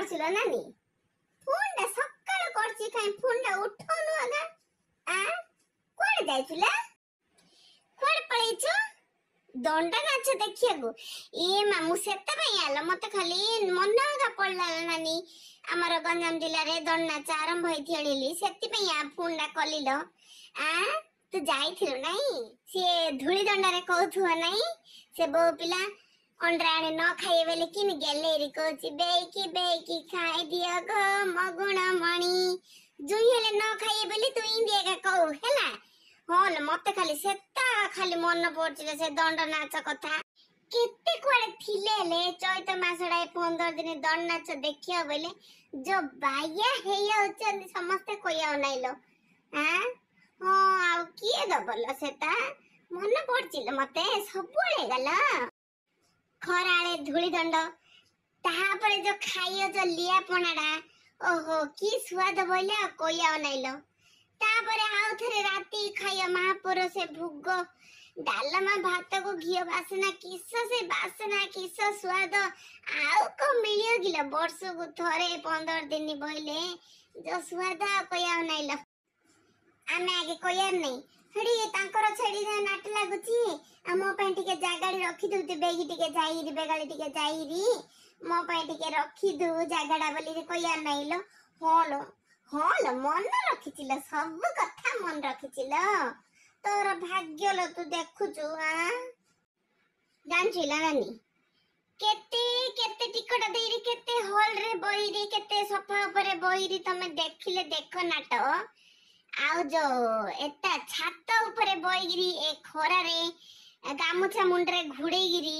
করছিল নানি ফোনটা সকালে করছি কাই ফোনটা উঠানো আগা কোড়ে যাইছিল কোড়ে পড়েছ দଣ୍ଡ ନାଚ ଦେଖିବାକୁ ମାମୁଁ ସେଥିପାଇଁ ଆଲ ମତେ ଖାଲି ମନ ଆଗା ପଡିଲା ନାନୀ ଆମର ଗଞ୍ଜାମ ଜିଲ୍ଲାରେ ଦଣ୍ଡ ନାଚ ଆରମ୍ଭ ହେଇଥିଳିଲି ସେଥିପାଇଁ ଫୋନଟା କଲିଲ ତୁ ଯାଇଥିଲୁ ନାଇଁ ସିଏ ଧୂଳି ଦଣ୍ଡାରେ କହୁଥିବ ନାଇଁ ସେ ବୋଉ ପିଲା ଅଣ୍ଡରାଣୀ ନ ଖାଇବେ ବୋଲି କିନି ଗେଲେରି କହୁଛି ବେଇକି ଖାଇଦିଅ ଗୋ ମଗୁଣ ମଣି ଜୁଇ ହେଲେ ନ ଖାଇବେ ବୋଲି ତୁ ଇନ୍ତି ଏକା କହୁ ହେଲା ହଁ ମତେ ଖାଲି ସେତା ଖାଲି ମନ ପଡୁଛି ସେ ଦଣ୍ଡ ନାଚ କଥା କେତେ କୁଆଡେ ଥିଲେ ହେଲେ ଚୈତ ମାସଟା 15 ଦିନ ଦଣ୍ଡ ନାଚ ଦେଖିବ ବୋଲେ ଯୋ ବାୟା ହେଇଯାଉଛନ୍ତି ସମସ୍ତେ କହିଆଉ ନାଇଲୋ ହଁ ଆଉ କିଏ ଦବଲ ସେଟା ମନେ ପଡୁଛି ମତେ ସବୁବେଳେ ଗଲା ଖରାଳେ ଧୂଳି ଦଣ୍ଡ ତାପରେ ଯୋ ଖାଇଅ ଯୋ ଲିଆ ପଣାଟା ଓହୋ କି ସ୍ୱାଦ ବୋଇଲେ ଆଉ କହିଆଉ ନାଇଲୋ ତାପରେ ଆଉ ଥରେ ରାତି ଖାଇଅ ମହାପୁର ସେ ଭୋଗ ଡାଲମା ଭାତକୁ ଘିଅ ବାସନା କିସ ସେ ବାସନା କିସ ସ୍ୱାଦ ଆଉ କଣ ମିଳିବ କିଲୋ ବର୍ଷକୁ ଥରେ 15 ଦିନ ବୋଇଲେ ଯୋ ସ୍ୱାଦ କହିଆଉ ନାଇଲୋ ଆମେ ଆଗେ କହିଆର ନାଇଁ ହେଡି ତାଙ୍କର ଛେଡି ନାଟ ଲାଗୁଛି ମୋ ପାଇଁ ଟିକେ ଜାଗାଡି ରଖିଦଉ ବେଗି ଟିକେ ଯାଇରି ବେଗାଳି ଟିକେ ଯାଇରି ମୋ ପାଇଁ ଟିକେ ରଖିଦଉ ଜାଗାଟା ବୋଲି କହିଆର ନାଇଲୋ ହଁ ମନ ରଖିଚିଲ ସବୁ କଥା ମନ ରଖିଚିଲ ତୋର ଭାଗ୍ୟ ଲ ତୁ ଦେଖୁଛୁ ଜାଣିଛୁ ନାନୀ କେତେ କେତେ ଟିକଟ ଦେଇରି କେତେ ହଲ ରେ ବହିରି କେତେ ସଫା ଉପରେ ବହିରି ତମେ ଦେଖିଲେ ଦେଖ ନାଟ ଆଉ ଯୋ ଏଟା ଛାତ ଉପରେ ବହିକିରି ଏ ଖରାରେ ଗାମୁଛା ମୁଣ୍ଡରେ ଘୁଡେଇକିରି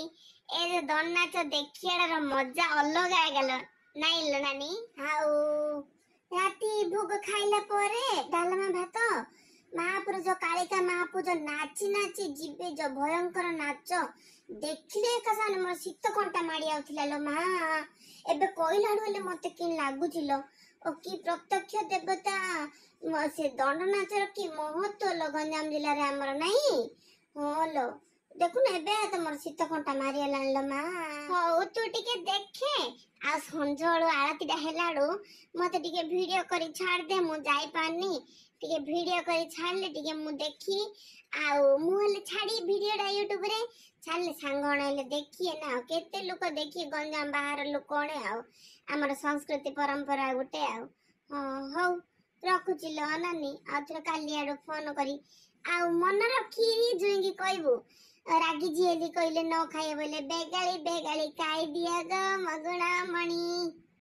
ଏ ଦଣ୍ଡ ନାଚ ଦେଖିବାର ମଜା ଅଲଗା ହେଇଗଲା ନାଇଲୋ ନାନୀ ଆଉ ରାତି ଭୋଗ ଖାଇଲା ପରେ ଡାଲମା ଭାତ ମହାପୁର ଯୋ କାଳିକା ମହାପୁର ଯୋ ନାଚି ନାଚି ଯିବେ ଯୋ ଭୟଙ୍କର ନାଚ ଦେଖିଲେ ଏକା ସାନେ ମୋର ଶୀତ କଣ୍ଟା ମାଡି ଆଉଥିଲା ଲୋ ମା ଏବେ କହିଲାଡୁ ହେଲେ ମତେ କି ଲାଗୁଚିଲ ଓ କି ପ୍ରତ୍ୟକ୍ଷ ଦେବତା ସେ ଦଣ୍ଡ ନାଚର କି ମହତ୍ଵ ଲୋ ଗଞ୍ଜାମ ଜିଲ୍ଲାରେ ଆମର ନାଇଁ ହଁ ଲୋ ଦେଖୁନ ଏବେ ତମର ଶୀତ କଣ୍ଟା ମାରିଗଲାଣି ଲୋ ମା ହଉ ତୁ ଟିକେ ଦେଖେ ଆଉ ସଞ୍ଜବେଳୁ ଆଳତୀଟା ହେଲାଡୁ ମତେ ଟିକେ ଭିଡିଓ କରି ଛାଡ ଦେ ମୁଁ ଯାଇପାରୁନି ଟିକେ ଭିଡିଓ କରି ଛାଡିଲେ ଟିକେ ମୁଁ ଦେଖି ଆଉ ମୁଁ ହେଲେ ଛାଡି ଭିଡିଓଟା ୟୁଟ୍ୟୁବ ରେ ଛାଡିଲେ ସାଙ୍ଗ ହେଲେ ଦେଖିଏ ନା କେତେ ଲୋକ ଦେଖି ଗଞ୍ଜାମ ବାହାର ଲୋକ ଆଉ ଆମର ସଂସ୍କୃତି ପରମ୍ପରା ଗୋଟେ ଆଉ ହଉ ରଖୁଛି ଲ ନାନୀ ଆଉ ଥରେ କାଲି ଆଡୁ ଫୋନ କରି ଆଉ ମନେ ରଖିରି ଜୁଇଁକି କହିବୁ ରାଗି ଝିଏଲି କହିଲେ ନ ଖାଇବ ବୋଲେ ବେଗାଳି ଖାଇଦିଅ ଗୋ ମଗୁଣା ମଣି।